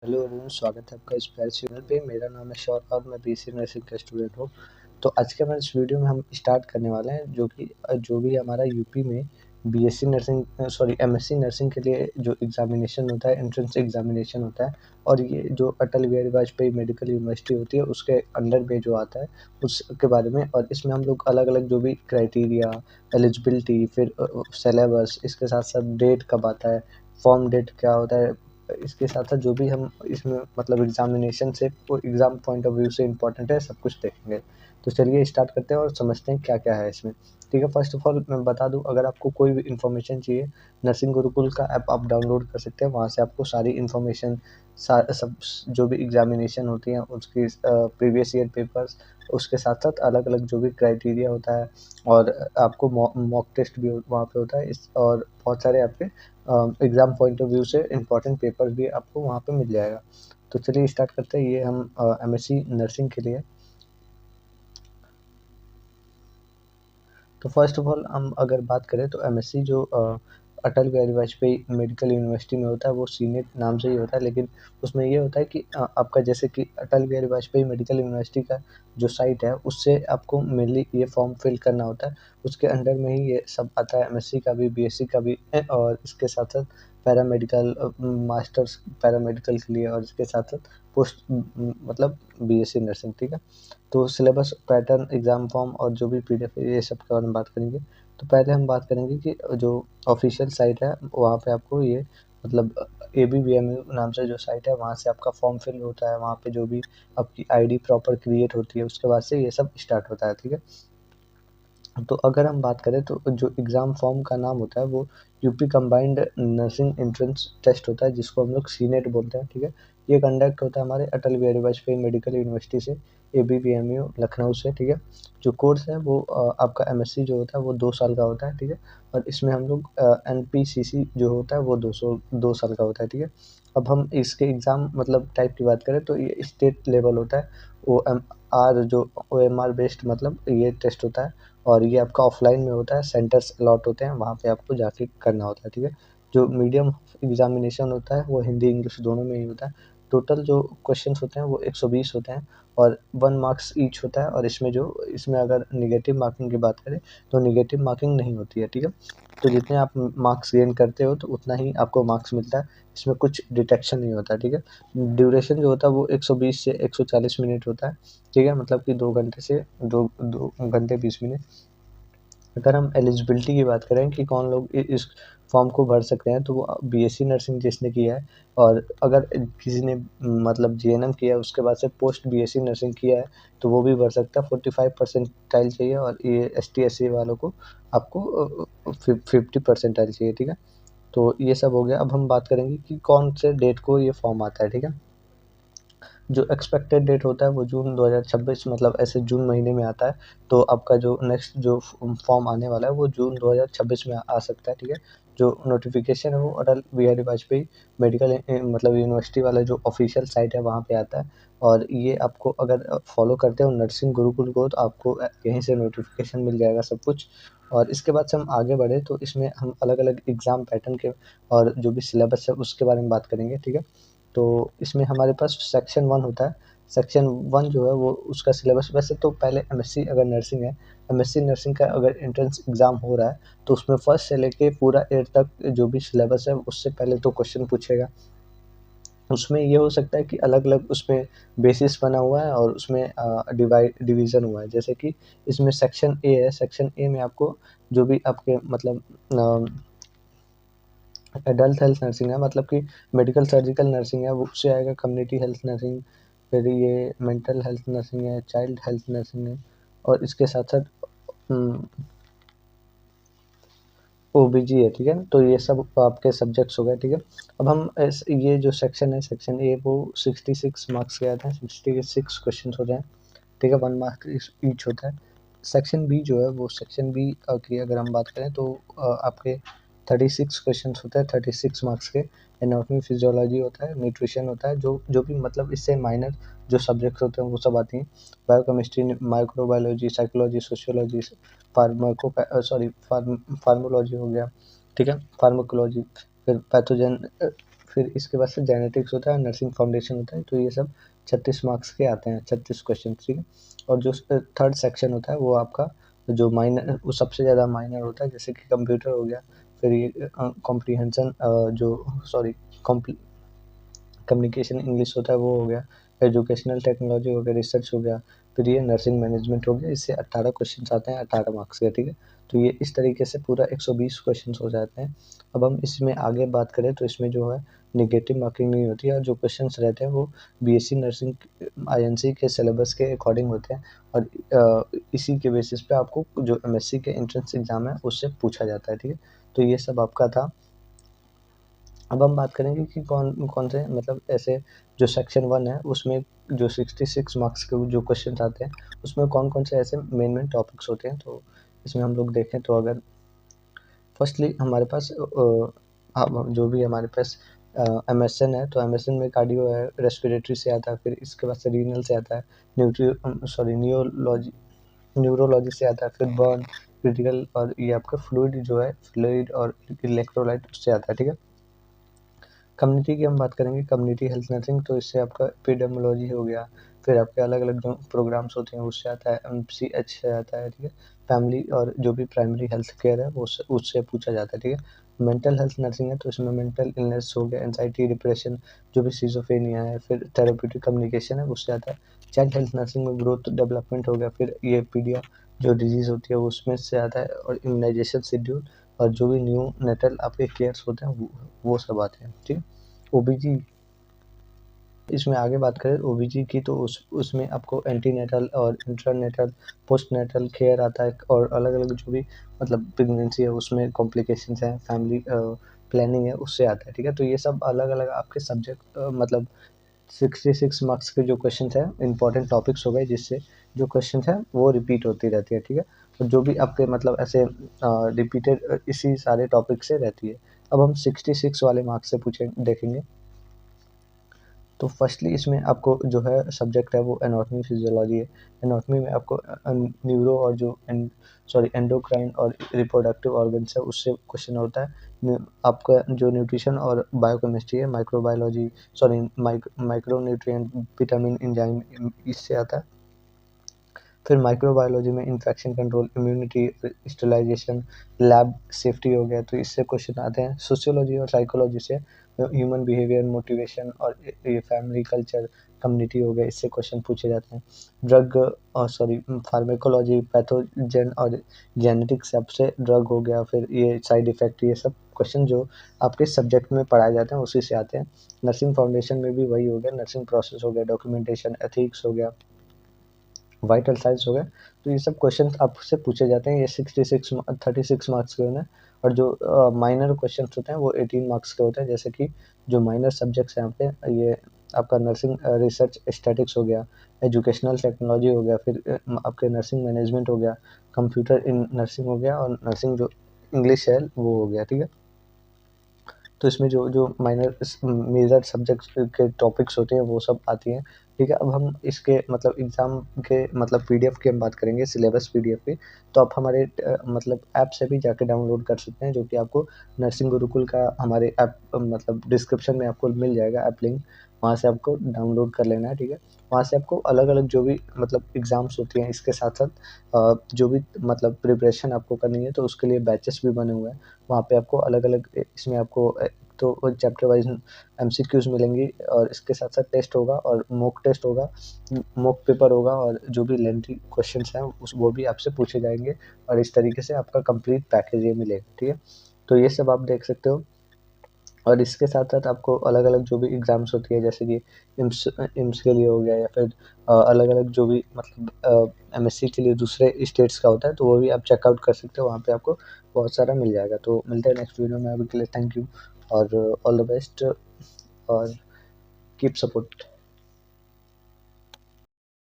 Hello Arun, स्वागत है आपका इस प्यारे चैनल पे। मेरा नाम है शौर्य और मैं बीएससी नर्सिंग का स्टूडेंट हूँ। तो आज के हमारे इस वीडियो में हम स्टार्ट करने वाले हैं जो भी हमारा यूपी में बीएससी नर्सिंग एमएससी नर्सिंग के लिए जो एग्जामिनेशन होता है, एंट्रेंस एग्जामिनेशन होता है, और ये जो अटल बिहारी वाजपेयी मेडिकल यूनिवर्सिटी होती है उसके अंडर में जो आता है उसके बारे में। और इसमें हम लोग अलग अलग जो भी क्राइटेरिया, एलिजिबिलिटी, फिर सिलेबस, इसके साथ साथ डेट कब आता है, फॉर्म डेट क्या होता है, इसके साथ साथ जो भी हम इसमें मतलब एग्जामिनेशन से एग्जाम पॉइंट ऑफ व्यू से इम्पोर्टेंट है सब कुछ देखेंगे। तो चलिए स्टार्ट करते हैं और समझते हैं क्या क्या है इसमें। ठीक है, फर्स्ट ऑफ ऑल मैं बता दूं, अगर आपको कोई भी इन्फॉर्मेशन चाहिए, नर्सिंग गुरुकुल का ऐप आप डाउनलोड कर सकते हैं। वहाँ से आपको सारी इन्फॉर्मेशन, सब जो भी एग्जामिनेशन होती हैं उसकी प्रीवियस ईयर पेपर्स, उसके साथ साथ अलग अलग जो भी क्राइटेरिया होता है, और आपको मॉक टेस्ट भी वहाँ पे होता है और बहुत सारे आपके एग्ज़ाम पॉइंट ऑफ व्यू से इम्पोर्टेंट पेपर भी आपको वहाँ पे मिल जाएगा। तो चलिए स्टार्ट करते हैं। ये हम एमएससी नर्सिंग के लिए। तो फर्स्ट ऑफ ऑल हम अगर बात करें तो एमएससी जो अटल बिहारी वाजपेयी मेडिकल यूनिवर्सिटी में होता है वो सीनेट नाम से ही होता है, लेकिन उसमें ये होता है कि आपका जैसे कि अटल बिहारी वाजपेयी मेडिकल यूनिवर्सिटी का जो साइट है उससे आपको मेनली ये फॉर्म फिल करना होता है। उसके अंडर में ही ये सब आता है, एमएससी का भी, बीएससी का भी, और इसके साथ साथ पैरामेडिकल, मास्टर्स पैरामेडिकल के लिए, और इसके साथ साथ पोस्ट मतलब बीएससी नर्सिंग। ठीक है, तो सिलेबस, पैटर्न, एग्ज़ाम फॉर्म और जो भी पीडीएफ है ये सब के बारे में बात करेंगे। तो पहले हम बात करेंगे कि जो ऑफिशियल साइट है वहाँ पे आपको ये मतलब ABVMU नाम से जो साइट है वहाँ से आपका फॉर्म फिल होता है। वहाँ पे जो भी आपकी आईडी प्रॉपर क्रिएट होती है उसके बाद से ये सब स्टार्ट होता है। ठीक है, तो अगर हम बात करें तो जो एग्ज़ाम फॉर्म का नाम होता है वो UP combined nursing entrance test होता है, जिसको हम लोग सीनेट बोलते हैं। ठीक है, ये कंडक्ट होता है हमारे अटल बिहारी वाजपेयी मेडिकल यूनिवर्सिटी से, ABVMU लखनऊ से। ठीक है, जो कोर्स है वो आपका एमएससी जो होता है वो 2 साल का होता है। ठीक है, और इसमें हम लोग NPCC जो होता है वो 2 साल का होता है। ठीक है, अब हम इसके एग्ज़ाम मतलब टाइप की बात करें तो ये स्टेट लेवल होता है। OMR बेस्ड मतलब ये टेस्ट होता है, और ये आपका ऑफलाइन में होता है। सेंटर्स अलॉट होते हैं, वहाँ पे आपको जाके करना होता है। ठीक है, जो मीडियम एग्जामिनेशन होता है वो हिंदी इंग्लिश दोनों में ही होता है। टोटल जो क्वेश्चंस होते हैं वो 120 होते हैं और 1 मार्क्स ईच होता है। और इसमें अगर निगेटिव मार्किंग की बात करें तो निगेटिव मार्किंग नहीं होती है। ठीक है, तो जितने आप मार्क्स गेन करते हो तो उतना ही आपको मार्क्स मिलता है, इसमें कुछ डिटेक्शन नहीं होता है। ठीक है, ड्यूरेशन जो होता है वो 120 से 140 मिनट होता है। ठीक है, मतलब कि 2 घंटे से 2 घंटे 20 मिनट। अगर हम एलिजिबिलिटी की बात करें कि कौन लोग इस फॉर्म को भर सकते हैं, तो वो बीएससी नर्सिंग जिसने किया है, और अगर किसी ने मतलब जीएनएम किया है उसके बाद से पोस्ट बीएससी नर्सिंग किया है तो वो भी भर सकता है। 45 परसेंटाइल चाहिए, और ये ST SC वालों को आपको 50 परसेंटाइल चाहिए। ठीक है, तो ये सब हो गया। अब हम बात करेंगे कि कौन से डेट को ये फॉर्म आता है। ठीक है, जो एक्सपेक्टेड डेट होता है वो जून 2026 मतलब ऐसे जून महीने में आता है। तो आपका जो नेक्स्ट जो फॉर्म आने वाला है वो जून 2026 में आ सकता है। ठीक है, जो नोटिफिकेशन है वो अटल बिहारी वाजपेयी मेडिकल मतलब यूनिवर्सिटी वाला जो ऑफिशियल साइट है वहाँ पे आता है। और ये आपको अगर फॉलो करते हो नर्सिंग गुरुकुल को तो आपको यहीं से नोटिफिकेशन मिल जाएगा सब कुछ। और इसके बाद से हम आगे बढ़े तो इसमें हम अलग अलग एग्ज़ाम पैटर्न के और जो भी सिलेबस है उसके बारे में बात करेंगे। ठीक है, तो इसमें हमारे पास सेक्शन 1 होता है। सेक्शन 1 जो है वो उसका सिलेबस, वैसे तो पहले एमएससी अगर नर्सिंग है, एमएससी नर्सिंग का अगर एंट्रेंस एग्ज़ाम हो रहा है तो उसमें फर्स्ट से लेके पूरा 8 तक जो भी सिलेबस है उससे पहले तो क्वेश्चन पूछेगा। उसमें ये हो सकता है कि अलग-अलग उसमें बेसिस बना हुआ है और उसमें डिवीज़न हुआ है। जैसे कि इसमें सेक्शन ए है, सेक्शन ए में आपको जो भी आपके मतलब एडल्ट हेल्थ नर्सिंग है, मतलब कि मेडिकल सर्जिकल नर्सिंग है, वो उससे आएगा कम्युनिटी हेल्थ नर्सिंग, फिर ये मेंटल हेल्थ नर्सिंग है, चाइल्ड हेल्थ नर्सिंग है, और इसके साथ साथ OBG है। ठीक है, तो ये सब आपके सब्जेक्ट्स हो गए। ठीक है, अब हम ये जो सेक्शन है, सेक्शन ए, वो 66 मार्क्स के आते हैं, 66 क्वेश्चन होते हैं। ठीक है, 1 मार्क ईच होता है। सेक्शन बी जो है वो सेक्शन बी की अगर हम बात करें तो आपके 36 क्वेश्चंस होते हैं, 36 मार्क्स के। एनाटॉमी फिजियोलॉजी होता है, न्यूट्रिशन होता है, जो जो भी मतलब इससे माइनर जो सब्जेक्ट्स होते हैं वो सब आती हैं। बायोकेमिस्ट्री, माइक्रोबायोलॉजी, साइकोलॉजी, सोशियोलॉजी, फार्मोलॉजी हो गया। ठीक है, फार्माकोलॉजी, फिर पैथोजन, फिर इसके बाद से जेनेटिक्स होता है, नर्सिंग फाउंडेशन होता है। तो ये सब 36 मार्क्स के आते हैं, 36 क्वेश्चन, ठीक है। और जो थर्ड सेक्शन होता है वो आपका जो माइनर, वो सबसे ज़्यादा माइनर होता है, जैसे कि कंप्यूटर हो गया, फिर ये कॉम्प्रीहेंशन जो सॉरी कम्युनिकेशन इंग्लिश होता है वो हो गया, एजुकेशनल टेक्नोलॉजी हो गया, रिसर्च हो गया, फिर ये नर्सिंग मैनेजमेंट हो गया। इससे 18 क्वेश्चन आते हैं, 18 मार्क्स के, ठीक है। तो ये इस तरीके से पूरा 120 क्वेश्चन हो जाते हैं। अब हम इसमें आगे बात करें तो इसमें जो है नेगेटिव मार्किंग नहीं होती है, और जो क्वेश्चन रहते हैं वो बीएससी नर्सिंग आईएनसी के सिलेबस के अकॉर्डिंग होते हैं, और इसी के बेसिस पे आपको जो एमएससी के एंट्रेंस एग्जाम है उससे पूछा जाता है, ठीक है। तो ये सब आपका था। अब हम बात करेंगे कि कौन कौन से मतलब ऐसे जो सेक्शन 1 है उसमें जो 66 मार्क्स के जो क्वेश्चन आते हैं उसमें कौन कौन से ऐसे मेन टॉपिक्स होते हैं। तो इसमें हम लोग देखें तो अगर फर्स्टली हमारे पास जो भी हमारे पास एमएसएन है, तो एमएसएन में कार्डियो है, रेस्पिरेटरी से आता है, फिर इसके बाद से रीनल से आता है, न्यूरोलॉजी से आता है, फिर बर्न, क्रिटिकल, और ये आपका फ्लूइड जो है, फ्लूइड और इलेक्ट्रोलाइट उससे आता है, ठीक है। कम्युनिटी की हम बात करेंगे, कम्युनिटी हेल्थ नर्सिंग, तो इससे आपका एपिडेमियोलॉजी हो गया, फिर आपके अलग अलग जो प्रोग्राम्स होते हैं उससे आता है, एमसीएच से आता है, ठीक है। फैमिली और जो भी प्राइमरी हेल्थ केयर है वो उससे पूछा जाता है, ठीक है। मेंटल हेल्थ नर्सिंग है तो इसमें मेंटल इलनेस हो गया, एंजाइटी, डिप्रेशन, जो भी सिजोफ्रेनिया है, फिर थेरेप्यूटिक कम्युनिकेशन है उससे आता है। चाइल्ड हेल्थ नर्सिंग में ग्रोथ डेवलपमेंट हो गया, फिर ये पीडिया जो डिजीज़ होती है वो उसमें से आता है, और इम्यूनाइजेशन शेड्यूल, और जो भी न्यू नेटल आपके केयर्स होते हैं वो सब आते हैं, ठीक है। ओबीजी, इसमें आगे बात करें ओबीजी की, तो उसमें आपको एंटीनेटल और इंट्रानेटल, पोस्टनेटल केयर आता है, और अलग अलग जो भी मतलब प्रेगनेंसी है उसमें कॉम्प्लिकेशंस हैं, फैमिली प्लानिंग है उससे आता है, ठीक है। तो ये सब अलग अलग आपके सब्जेक्ट मतलब 66 मार्क्स के जो क्वेश्चन हैं इंपॉर्टेंट टॉपिक्स हो गए, जिससे जो क्वेश्चन है वो रिपीट होती रहती है, ठीक है। और जो भी आपके मतलब ऐसे रिपीटेड इसी सारे टॉपिक से रहती है। अब हम 66 वाले मार्क्स से पूछे देखेंगे। तो फर्स्टली इसमें आपको जो है सब्जेक्ट है वो एनाटॉमी फिजियोलॉजी है। एनाटॉमी में आपको न्यूरो और जो एंडोक्राइन और रिप्रोडक्टिव ऑर्गन्स है उससे क्वेश्चन होता है। आपका जो न्यूट्रिशन और बायोकेमिस्ट्री है, microbiology, micro nutrient, vitamin, enzyme, इससे आता है। फिर माइक्रोबायोलॉजी में infection control, immunity, sterilization, lab safety हो गया, तो इससे क्वेश्चन आते हैं। सोशियोलॉजी और साइकोलॉजी से ह्यूमन बिहेवियर, मोटिवेशन, और ये फैमिली कल्चर, कम्युनिटी हो गया, इससे क्वेश्चन पूछे जाते हैं। ड्रग फार्मेकोलॉजी, पैथोजन और जेनेटिक्स आपसे ड्रग हो गया, फिर ये साइड इफेक्ट, ये सब क्वेश्चन जो आपके सब्जेक्ट में पढ़ाए जाते हैं उसी से आते हैं। नर्सिंग फाउंडेशन में भी वही हो गया, नर्सिंग प्रोसेस हो गया, डॉक्यूमेंटेशन, एथिक्स हो गया, वाइटल साइंस हो गया। तो ये सब क्वेश्चन आपसे पूछे जाते हैं। ये 36 मार्क्स के होते हैं, और जो माइनर क्वेश्चन होते हैं वो 18 मार्क्स के होते हैं। जैसे कि जो माइनर सब्जेक्ट्स हैं यहाँ पे, ये आपका नर्सिंग रिसर्च स्टैटिक्स हो गया, एजुकेशनल टेक्नोलॉजी हो गया, फिर आपके नर्सिंग मैनेजमेंट हो गया, कंप्यूटर इन नर्सिंग हो गया, और नर्सिंग जो इंग्लिश है वो हो गया, ठीक है। तो इसमें जो जो माइनर मेजर सब्जेक्ट्स के टॉपिक्स होते हैं वो सब आती हैं, ठीक है। अब हम इसके मतलब एग्ज़ाम के मतलब पीडीएफ की हम बात करेंगे, सिलेबस पीडीएफ की। तो आप हमारे मतलब ऐप से भी जाके डाउनलोड कर सकते हैं, जो कि आपको नर्सिंग गुरुकुल का हमारे ऐप मतलब डिस्क्रिप्शन में आपको मिल जाएगा ऐप लिंक, वहाँ से आपको डाउनलोड कर लेना है, ठीक है। वहाँ से आपको अलग-अलग जो भी मतलब एग्ज़ाम्स होती हैं, इसके साथ-साथ जो भी मतलब प्रिपरेशन आपको करनी है, तो उसके लिए बैचेस भी बने हुए हैं। वहाँ पे आपको अलग-अलग इसमें आपको तो चैप्टर वाइज़ एमसीक्यूज़ मिलेंगी, और इसके साथ-साथ टेस्ट होगा, और मॉक टेस्ट होगा, मॉक पेपर होगा, और जो भी लेंथी क्वेश्चंस हैं वो भी आपसे पूछे जाएँगे, और इस तरीके से आपका कंप्लीट पैकेज ये मिलेगा, ठीक है। तो ये सब आप देख सकते हो। और इसके साथ-साथ आपको अलग-अलग जो भी एग्ज़ाम्स होती है, जैसे कि एम्स के लिए हो गया, या फिर अलग-अलग जो भी मतलब एमएससी के लिए दूसरे स्टेट्स का होता है, तो वो भी आप चेकआउट कर सकते हो, वहाँ पे आपको बहुत सारा मिल जाएगा। तो मिलते हैं नेक्स्ट वीडियो में, अभी के लिए थैंक यू, और ऑल द बेस्ट, और कीप सपोर्ट।